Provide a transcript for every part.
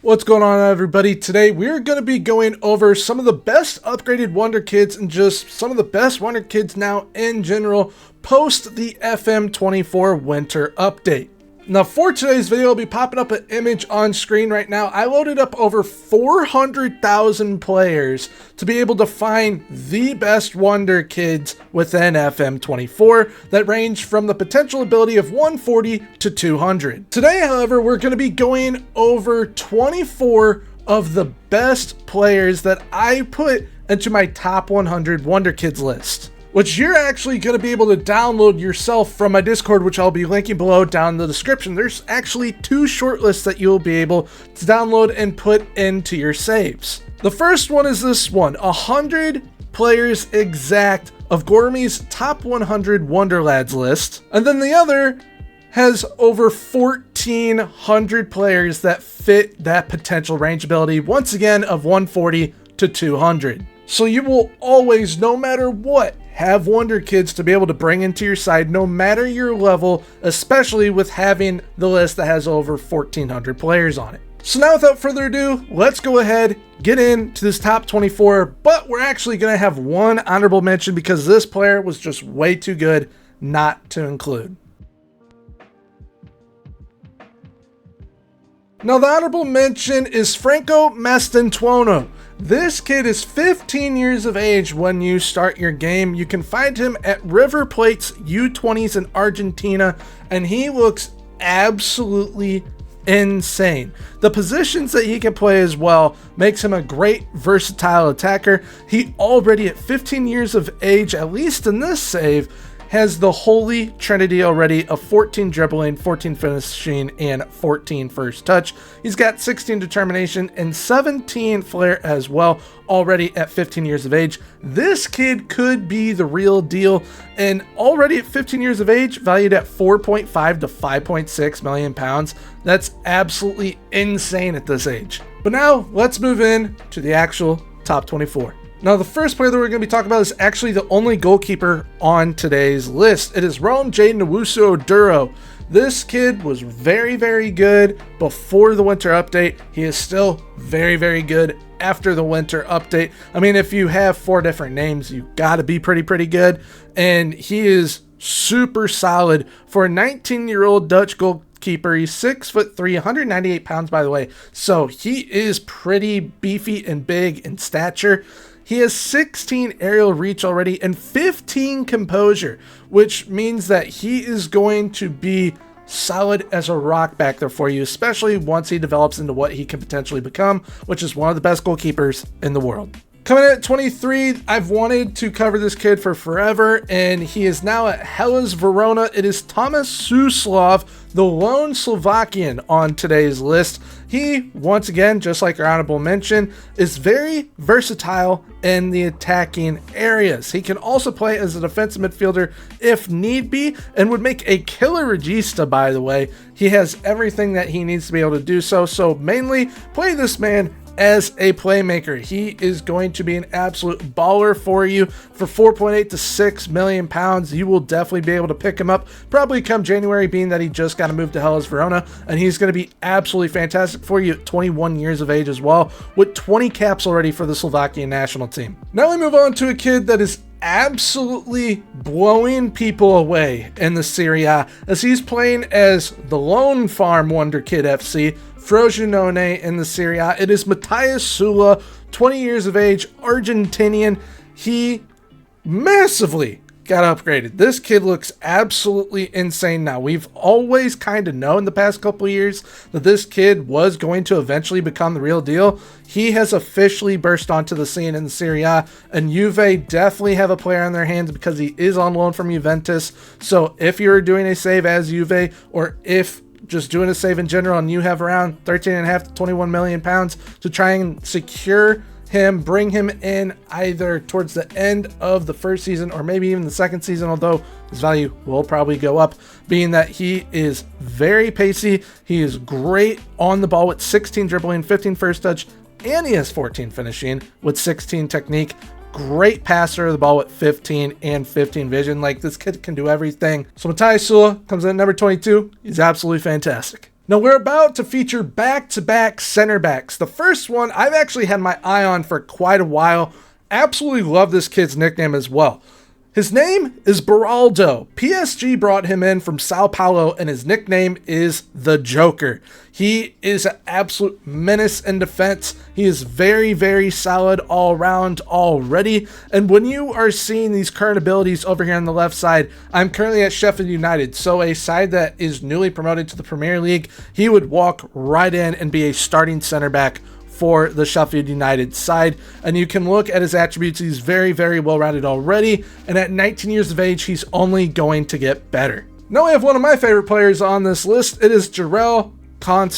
What's going on, everybody? Today we're going to be going over some of the best upgraded Wonderkids and just some of the best Wonderkids now in general post the FM24 Winter Update. Now for today's video, I'll be popping up an image on screen right now. I loaded up over 400,000 players to be able to find the best Wonderkids within FM24 that range from the potential ability of 140 to 200. Today, however, we're going to be going over 24 of the best players that I put into my top 100 Wonderkids list, which you're actually going to be able to download yourself from my Discord, which I'll be linking below down in the description. There's actually two shortlists that you'll be able to download and put into your saves. The first one is this one, 100 players exact of Gourmet's top 100 Wonderlads list. And then the other has over 1,400 players that fit that potential range ability, once again, of 140 to 200. So you will always, no matter what, have Wonderkids to be able to bring into your side, no matter your level, especially with having the list that has over 1,400 players on it. So now without further ado, let's go ahead, get into this top 24, but we're actually going to have one honorable mention because this player was just way too good not to include. Now the honorable mention is Franco Mastantuono. This kid is 15 years of age when you start your game. You can find him at River Plate's U20s in Argentina, and he looks absolutely insane. The positions that he can play as well makes him a great versatile attacker. He already at 15 years of age, at least in this save, has the holy trinity already of 14 dribbling, 14 finishing, and 14 first touch. He's got 16 determination and 17 flair as well, already at 15 years of age. This kid could be the real deal, and already at 15 years of age, valued at 4.5 to 5.6 million pounds. That's absolutely insane at this age. But now let's move in to the actual top 24. Now, the first player that we're going to be talking about is actually the only goalkeeper on today's list. It is Rome J. Nwosu-Oduro. This kid was very, very good before the Winter Update. He is still very, very good after the Winter Update. I mean, if you have 4 different names, you got to be pretty good. And he is super solid for a 19-year-old Dutch goalkeeper. He's 6'3", 198 pounds, by the way. So he is pretty beefy and big in stature. He has 16 aerial reach already and 15 composure, which means that he is going to be solid as a rock back there for you, especially once he develops into what he can potentially become, which is one of the best goalkeepers in the world. Coming in at 23, I've wanted to cover this kid for forever, and he is now at Hellas Verona. It is Tomas Suslov, the lone Slovakian on today's list. He, once again, just like our honorable mention, is very versatile in the attacking areas. He can also play as a defensive midfielder if need be, and would make a killer regista, by the way. He has everything that he needs to be able to do so, so mainly play this man as a playmaker. He is going to be an absolute baller for you. For 4.8 to 6 million pounds, you will definitely be able to pick him up probably come January, being that he just got to move to Hellas Verona, and he's going to be absolutely fantastic for you at 21 years of age as well, with 20 caps already for the Slovakian national team. Now we move on to a kid that is absolutely blowing people away in the Serie A, as he's playing as the Lone Farm Wonderkid FC, Frosinone in the Serie A. It is Matias Sula, 20 years of age, Argentinian. He massively got upgraded. This kid looks absolutely insane now. We've always kind of known the past couple of years that this kid was going to eventually become the real deal. He has officially burst onto the scene in the Serie A, and Juve definitely have a player on their hands because he is on loan from Juventus. So if you're doing a save as Juve, or if just doing a save in general and you have around 13.5 to 21 million pounds to try and secure him, bring him in either towards the end of the first season or maybe even the second season, although his value will probably go up, being that he is very pacey. He is great on the ball with 16 dribbling, 15 first touch, and he has 14 finishing with 16 technique. Great passer of the ball with 15 and 15 vision. Like, this kid can do everything. So Matias Sula comes in at number 22. He's absolutely fantastic. Now we're about to feature back-to-back center backs. The first one I've actually had my eye on for quite a while. Absolutely love this kid's nickname as well. His name is Beraldo. PSG brought him in from Sao Paulo, and his nickname is the Joker. He is an absolute menace in defense. He is very, very solid all around already. And when you are seeing these current abilities over here on the left side, I'm currently at Sheffield United, so a side that is newly promoted to the Premier League, he would walk right in and be a starting center back for the Sheffield United side. And you can look at his attributes. He's very, very well-rounded already, and at 19 years of age, he's only going to get better. Now we have one of my favorite players on this list. It is Jerel Kaa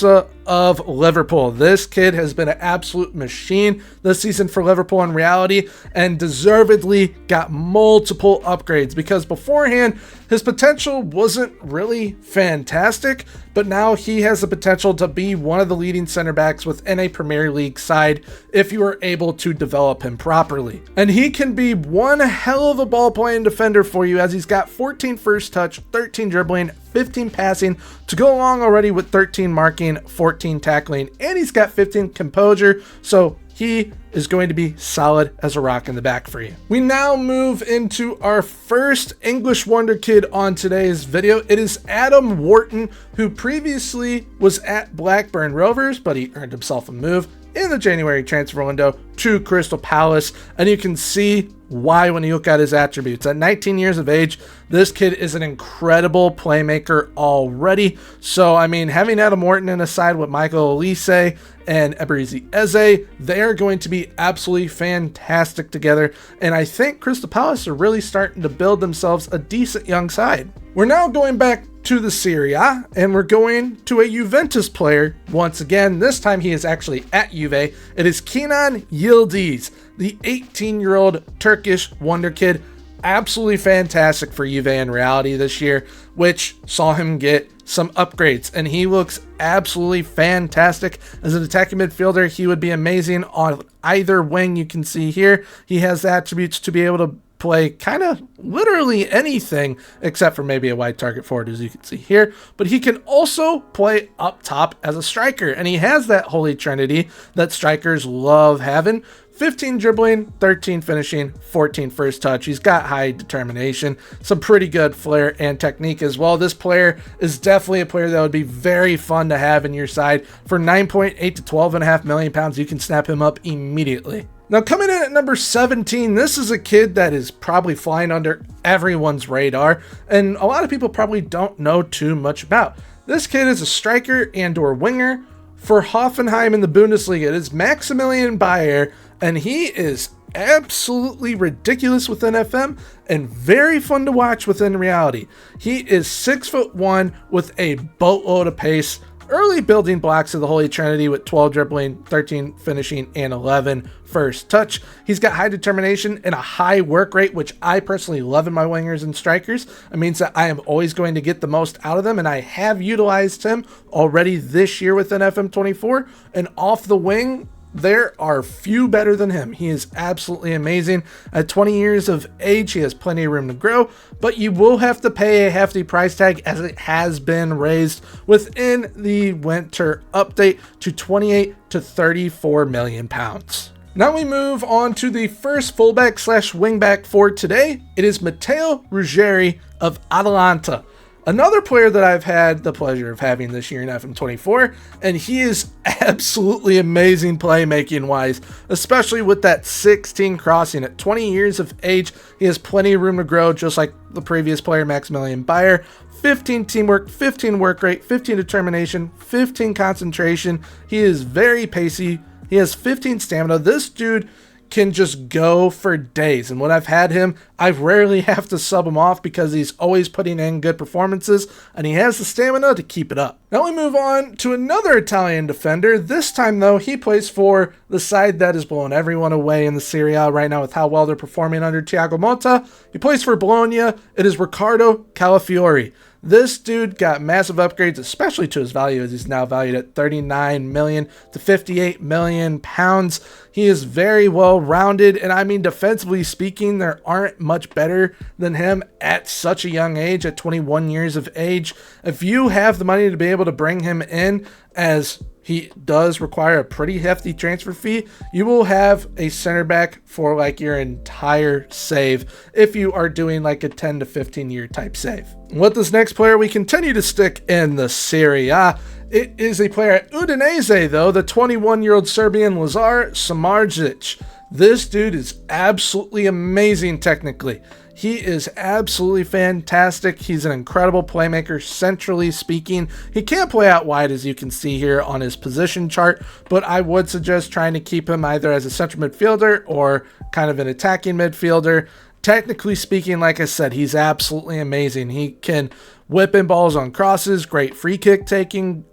of Liverpool. This kid has been an absolute machine this season for Liverpool in reality, and deservedly got multiple upgrades, because beforehand his potential wasn't really fantastic, but now he has the potential to be one of the leading center backs within a Premier League side if you are able to develop him properly. And he can be one hell of a ball playing defender for you, as he's got 14 first touch, 13 dribbling, 15 passing to go along already with 13 marking, 14 tackling, and he's got 15 composure, so he is going to be solid as a rock in the back for you. We now move into our first English Wonder Kid on today's video. It is Adam Wharton, who previously was at Blackburn Rovers, but he earned himself a move in the January transfer window to Crystal Palace, and you can see why when you look at his attributes. At 19 years of age, this kid is an incredible playmaker already. So, I mean, having Adam Wharton in a side with Michael Elise and Eberechi Eze, they are going to be absolutely fantastic together, and I think Crystal Palace are really starting to build themselves a decent young side. We're now going back to the Serie A, and we're going to a Juventus player once again. This time he is actually at Juve. It is Kenan Yiis, the 18-year-old Turkish wonder kid. Absolutely fantastic for Juve in reality this year, which saw him get some upgrades, and he looks absolutely fantastic as an attacking midfielder. He would be amazing on either wing. You can see here he has the attributes to be able to play kind of literally anything except for maybe a wide target forward, as you can see here, but he can also play up top as a striker, and he has that holy trinity that strikers love having: 15 dribbling, 13 finishing, 14 first touch. He's got high determination, some pretty good flair and technique as well. This player is definitely a player that would be very fun to have in your side. For 9.8 to 12.5 million pounds, you can snap him up immediately. Now, coming in at number 17, this is a kid that is probably flying under everyone's radar, and a lot of people probably don't know too much about. This kid is a striker and/or winger for Hoffenheim in the Bundesliga. It is Maximilian Behrer, and he is absolutely ridiculous within FM and very fun to watch within reality. He is 6'1" with a boatload of pace, early building blocks of the Holy Trinity with 12 dribbling, 13 finishing, and 11 first touch. He's got high determination and a high work rate, which I personally love in my wingers and strikers. It means that I am always going to get the most out of them, and I have utilized him already this year within FM24, and off the wing, there are few better than him. He is absolutely amazing. At 20 years of age, he has plenty of room to grow, but you will have to pay a hefty price tag, as it has been raised within the winter update to 28 to 34 million pounds. Now we move on to the first fullback slash wingback for today. It is Matel Rakitic of Atalanta. Another player that I've had the pleasure of having this year in FM24, and he is absolutely amazing playmaking wise, especially with that 16 crossing. At 20 years of age, he has plenty of room to grow, just like the previous player, Maximilian Behrer. 15 teamwork, 15 work rate, 15 determination, 15 concentration. He is very pacey. He has 15 stamina. This dude can just go for days, and when I've had him, I rarely have to sub him off because he's always putting in good performances, and he has the stamina to keep it up. Now we move on to another Italian defender. This time though, he plays for the side that is blowing everyone away in the Serie A right now with how well they're performing under Thiago Motta. He plays for Bologna. It is Ricardo Calafiori. This dude got massive upgrades, especially to his value, as he's now valued at 39 million to 58 million pounds. He is very well rounded, and I mean, defensively speaking, there aren't much better than him at such a young age, at 21 years of age. If you have the money to be able able to bring him in, as he does require a pretty hefty transfer fee, you will have a center back for like your entire save if you are doing like a 10 to 15 year type save. With this next player, we continue to stick in the Serie A. It is a player at Udinese, though, the 21-year-old Serbian Lazar Markov. This dude is absolutely amazing technically. He is absolutely fantastic. He's an incredible playmaker, centrally speaking. He can't play out wide, as you can see here on his position chart, but I would suggest trying to keep him either as a central midfielder or kind of an attacking midfielder. Technically speaking, like I said, he's absolutely amazing. He can whip in balls on crosses, great free kick taking,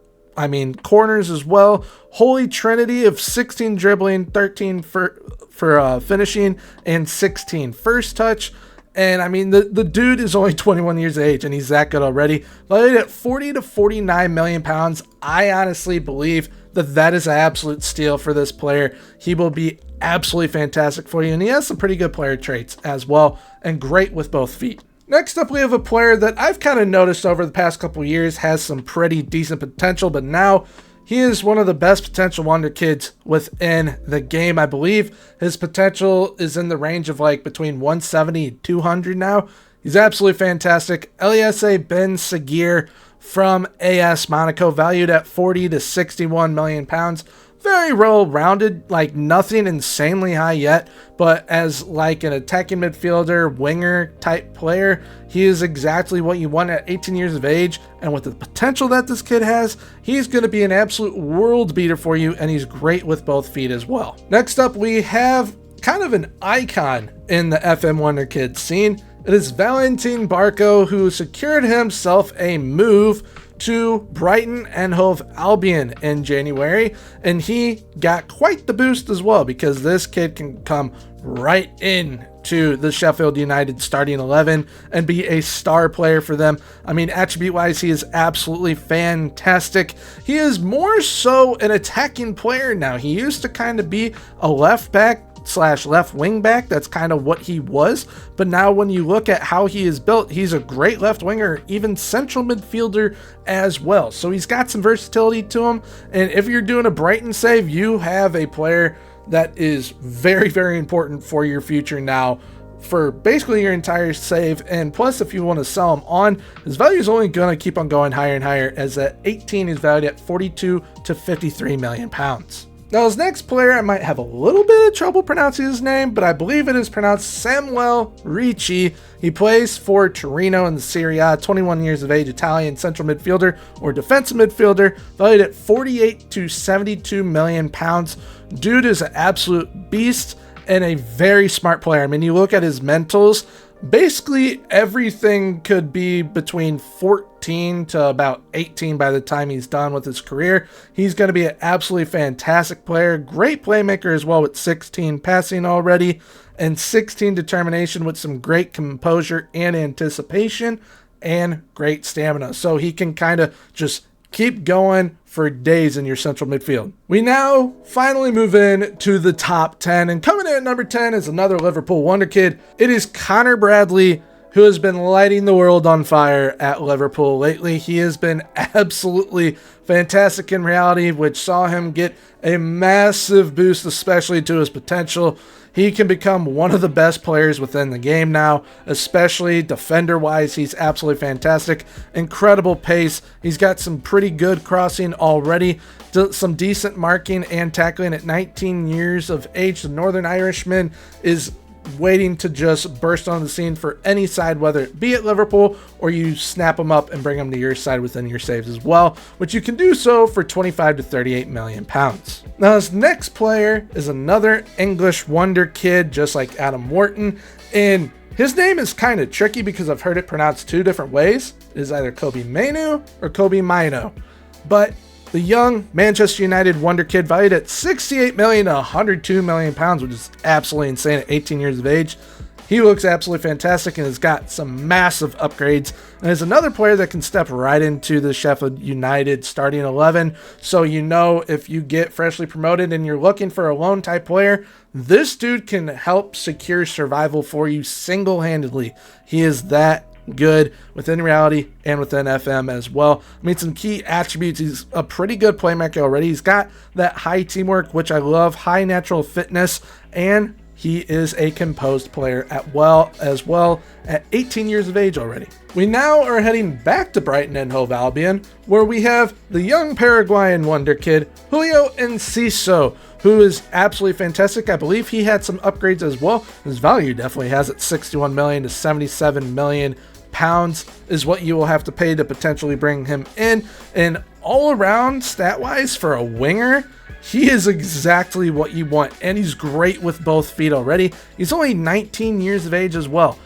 corners as well. Holy trinity of 16 dribbling, 13 for finishing, and 16 first touch. And the dude is only 21 years of age, and he's that good already. Valued at 40 to 49 million pounds. I honestly believe that is an absolute steal for this player. He will be absolutely fantastic for you, and he has some pretty good player traits as well, and great with both feet. Next up, we have a player that I've kind of noticed over the past couple years has some pretty decent potential, but now he is one of the best potential wonder kids within the game. I believe his potential is in the range of like between 170 and 200 now. He's absolutely fantastic. Lea Bensidou from AS Monaco, valued at 40 to 61 million pounds. Very well-rounded, like nothing insanely high yet, but as like an attacking midfielder, winger type player, he is exactly what you want at 18 years of age, and with the potential that this kid has, he's going to be an absolute world beater for you, and he's great with both feet as well. Next up, we have kind of an icon in the FM Wonderkids scene. It is Valentine Barco, who secured himself a move to Brighton and Hove Albion in January, and he got quite the boost as well, because this kid can come right in to the Sheffield United starting 11 and be a star player for them. Attribute wise, he is absolutely fantastic. He is more so an attacking player now. He used to kind of be a left back / left wing back. That's kind of what he was, but now when you look at how he is built, he's a great left winger, even central midfielder as well. So he's got some versatility to him, and if you're doing a Brighton save, you have a player that is very, very important for your future now, for basically your entire save. And plus, if you want to sell him on, his value is only going to keep on going higher and higher, as at 18 he's valued at 42 to 53 million pounds. Now, his next player, I might have a little bit of trouble pronouncing his name, but I believe it is pronounced Matel Rakitic. He plays for Torino in the Serie A, 21 years of age, Italian central midfielder or defensive midfielder, valued at 48 to 72 million pounds. Dude is an absolute beast and a very smart player. You look at his mentals, basically everything could be between 14 to about 18 by the time he's done with his career. He's going to be an absolutely fantastic player, great playmaker as well, with 16 passing already and 16 determination, with some great composure and anticipation and great stamina. So he can kind of just keep going for days in your central midfield. We now finally move in to the top 10, and coming in at number 10 is another Liverpool wonder kid. It is Conor Bradley, who has been lighting the world on fire at Liverpool lately. He has been absolutely fantastic in reality, which saw him get a massive boost, especially to his potential. He can become one of the best players within the game now, especially defender-wise. He's absolutely fantastic. Incredible pace. He's got some pretty good crossing already. Some decent marking and tackling at 19 years of age. The Northern Irishman is waiting to just burst on the scene for any side, whether it be at Liverpool or you snap them up and bring them to your side within your saves as well, which you can do so for 25 to 38 million pounds. Now, his next player is another English wonder kid, just like Adam Wharton, and his name is kind of tricky because I've heard it pronounced two different ways. It is either Kobe Mayu or Kobe Mayu, but the young Manchester United wonder kid, valued at 68 million to 102 million pounds, which is absolutely insane at 18 years of age. He looks absolutely fantastic and has got some massive upgrades, and is another player that can step right into the Sheffield United starting 11. So if you get freshly promoted and you're looking for a loan type player, this dude can help secure survival for you single-handedly. He is that good within reality and within FM as well. I mean, some key attributes. He's a pretty good playmaker already. He's got that high teamwork, which I love, high natural fitness, and he is a composed player as well at 18 years of age already. We now are heading back to Brighton and Hove Albion, where we have the young Paraguayan wonder kid, Leonco Ciso, who is absolutely fantastic. I believe he had some upgrades as well. His value definitely has it. 61 million to 77 million pounds is what you will have to pay to potentially bring him in. And all around stat-wise for a winger, he is exactly what you want, and he's great with both feet already. He's only 19 years of age as well.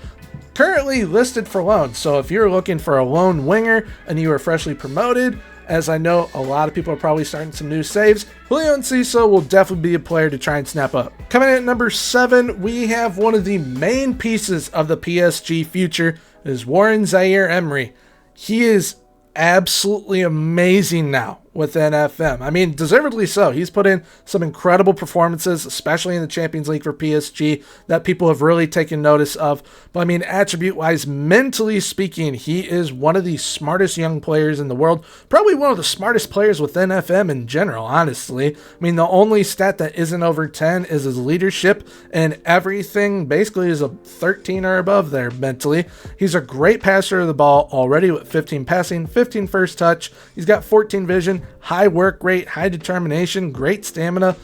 Currently listed for loan, so if you're looking for a lone winger and you are freshly promoted, as I know a lot of people are probably starting some new saves, Leonco Ciso will definitely be a player to try and snap up. Coming in at number 7, we have one of the main pieces of the PSG future, is Warren Zaire-Emery. He is absolutely amazing now within FM. I mean, deservedly so. He's put in some incredible performances, especially in the Champions League for PSG, that people have really taken notice of. But I mean, attribute-wise, mentally speaking, he is one of the smartest young players in the world. Probably one of the smartest players within FM in general, honestly. I mean, the only stat that isn't over 10 is his leadership, and everything basically is a 13 or above there mentally. He's a great passer of the ball already with 15 passing, 15 first touch. He's got 14 vision, high work rate, high determination, great stamina,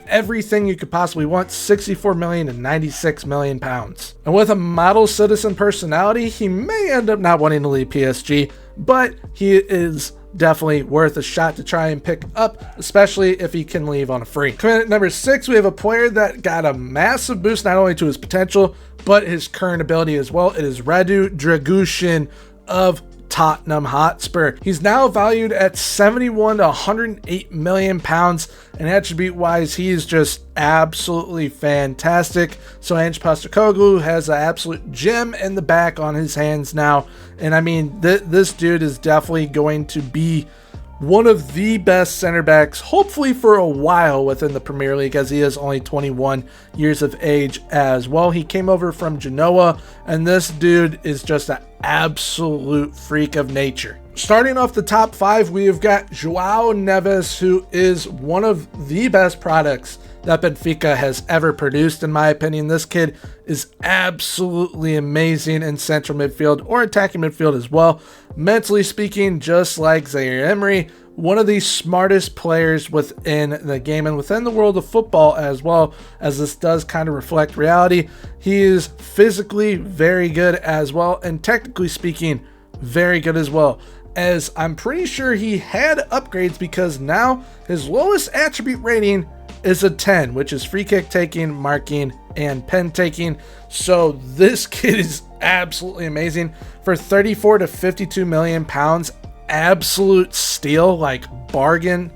everything you could possibly want. 64 million and 96 million pounds. And with a model citizen personality, he may end up not wanting to leave PSG, but he is definitely worth a shot to try and pick up, especially if he can leave on a free. Coming in at number 6, we have a player that got a massive boost not only to his potential, but his current ability as well. It is Radu Dragushan of Tottenham Hotspur. He's now valued at 71 to 108 million pounds, and attribute wise, he is just absolutely fantastic. So Ange Postecoglou has an absolute gem in the back on his hands now, and I mean, this dude is definitely going to be one of the best center backs, hopefully for a while within the Premier League, as he is only 21 years of age as well. He came over from Genoa, and this dude is just an absolute freak of nature. Starting off the top 5, we have got João Neves, who is one of the best products that Benfica has ever produced, in my opinion. This kid is absolutely amazing in central midfield or attacking midfield as well. Mentally speaking, just like Zaire-Emery, one of the smartest players within the game and within the world of football as well, as this does kind of reflect reality. He is physically very good as well, and technically speaking, very good as well, as I'm pretty sure he had upgrades, because now his lowest attribute rating is a 10, which is free kick taking, marking, and pen taking. So this kid is absolutely amazing for 34 to 52 million pounds. Absolute steal, like bargain.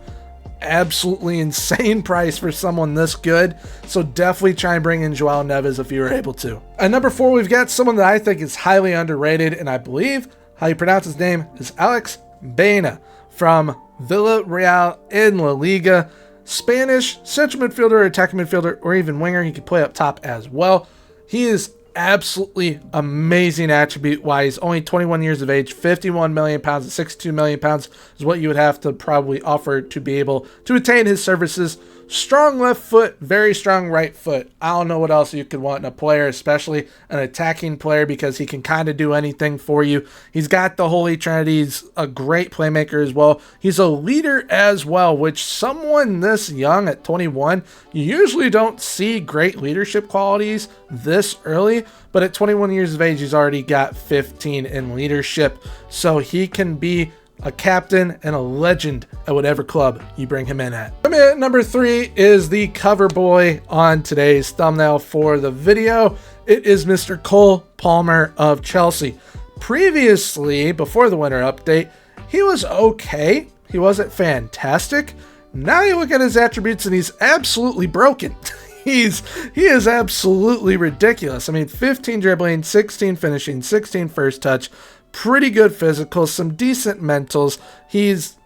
Absolutely insane price for someone this good. So definitely try and bring in João Neves if you were able to. At number 4, we've got someone that I think is highly underrated, and I believe how you pronounce his name is Alex Baena from Villarreal in La Liga. Spanish central midfielder, attacking midfielder, or even winger. He could play up top as well. He is absolutely amazing attribute wise. Only 21 years of age, 51 million pounds, 62 million pounds is what you would have to probably offer to be able to attain his services. Strong left foot, very strong right foot. I don't know what else you could want in a player, especially an attacking player, because he can kind of do anything for you. He's got the Holy Trinity. He's a great playmaker as well. He's a leader as well, which someone this young at 21, you usually don't see great leadership qualities this early, but at 21 years of age, he's already got 15 in leadership. So he can be a captain and a legend at whatever club you bring him in at. Coming in at number 3 is the cover boy on today's thumbnail for the video. It is Mr. Cole Palmer of Chelsea. Previously, before the winter update, he was okay. He wasn't fantastic. Now you look at his attributes and he's absolutely broken. He is absolutely ridiculous. I mean, 15 dribbling, 16 finishing, 16 first touch, pretty good physical, some decent mentals. He's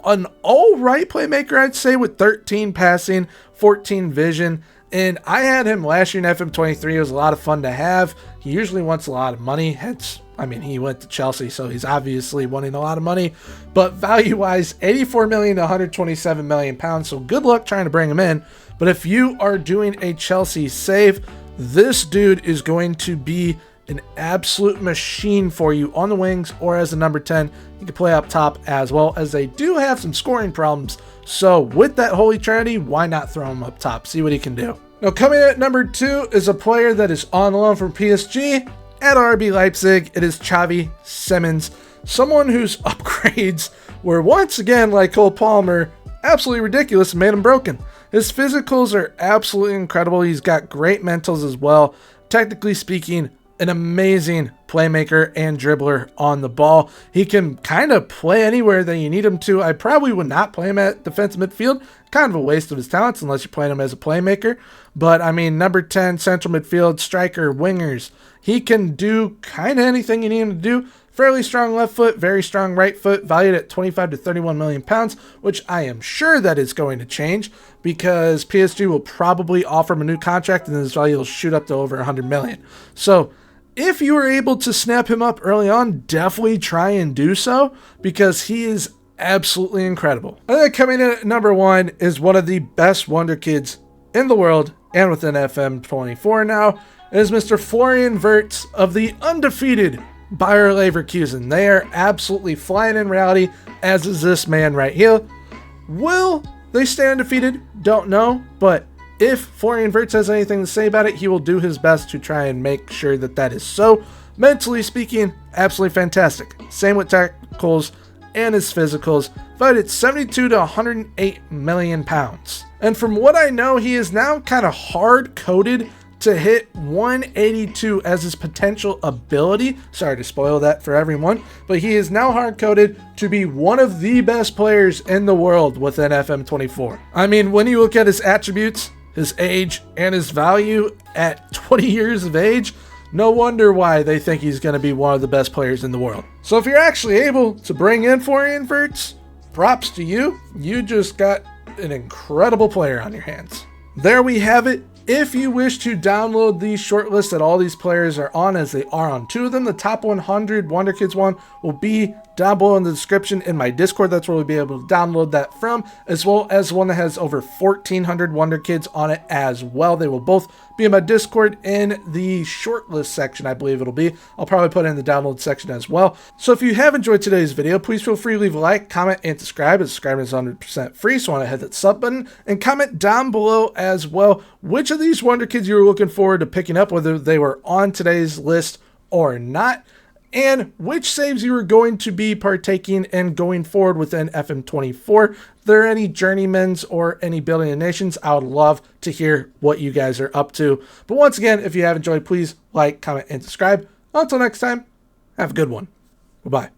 an all-right playmaker, I'd say, with 13 passing, 14 vision. And I had him last year in FM23. It was a lot of fun to have. He usually wants a lot of money. He went to Chelsea, so he's obviously wanting a lot of money. But value-wise, 84 million to 127 million pounds. So good luck trying to bring him in. But if you are doing a Chelsea save, this dude is going to be an absolute machine for you on the wings or as a number 10. You can play up top as well, as they do have some scoring problems. So with that holy trinity, why not throw him up top? See what he can do. Now coming in at number 2 is a player that is on loan from PSG at RB Leipzig. It is Xavi Simmons, someone whose upgrades were once again, like Cole Palmer, absolutely ridiculous and made him broken. His physicals are absolutely incredible. He's got great mentals as well. Technically speaking, an amazing playmaker and dribbler on the ball. He can kind of play anywhere that you need him to. I probably would not play him at defensive midfield. Kind of a waste of his talents unless you're playing him as a playmaker. But I mean, number 10, central midfield, striker, wingers. He can do kind of anything you need him to do. Fairly strong left foot, very strong right foot, valued at 25 to 31 million pounds, which I am sure that is going to change because PSG will probably offer him a new contract and his value will shoot up to over 100 million. So if you were able to snap him up early on, definitely try and do so because he is absolutely incredible. And then coming in at number 1 is one of the best Wonderkids in the world and within FM24 now. It is Mr. Florian Vers of the undefeated Bayer Leverkusen. They are absolutely flying in reality, as is this man right here. Will they stay undefeated? Don't know, but if Florian Vers has anything to say about it, he will do his best to try and make sure that that is so. Mentally speaking, absolutely fantastic. Same with tackles and his physicals, valued at 72 to 108 million pounds. And from what I know, he is now kind of hard-coded to hit 182 as his potential ability. Sorry to spoil that for everyone, but he is now hard-coded to be one of the best players in the world within FM24. I mean, when you look at his attributes, his age, and his value at 20 years of age, no wonder why they think he's going to be one of the best players in the world. So if you're actually able to bring in Florian Vers, props to you. You just got an incredible player on your hands. There we have it. If you wish to download the short list that all these players are on, as they are on 2 of them, the top 100 Wonderkids one will be down below in the description in my Discord. That's where we'll be able to download that from, as well as one that has over 1,400 Wonderkids on it as well. They will both be in my Discord in the shortlist section, I believe it'll be. I'll probably put it in the download section as well. So if you have enjoyed today's video, please feel free to leave a like, comment, and subscribe. Subscribing is 100% free, so I want to hit that sub button and comment down below as well which of these Wonderkids you were looking forward to picking up, whether they were on today's list or not, and which saves you were going to be partaking in going forward within FM24. If there are any journeymans or any building of nations, I would love to hear what you guys are up to. But once again, if you have enjoyed, please like, comment, and subscribe. Until next time, have a good one. Bye-bye.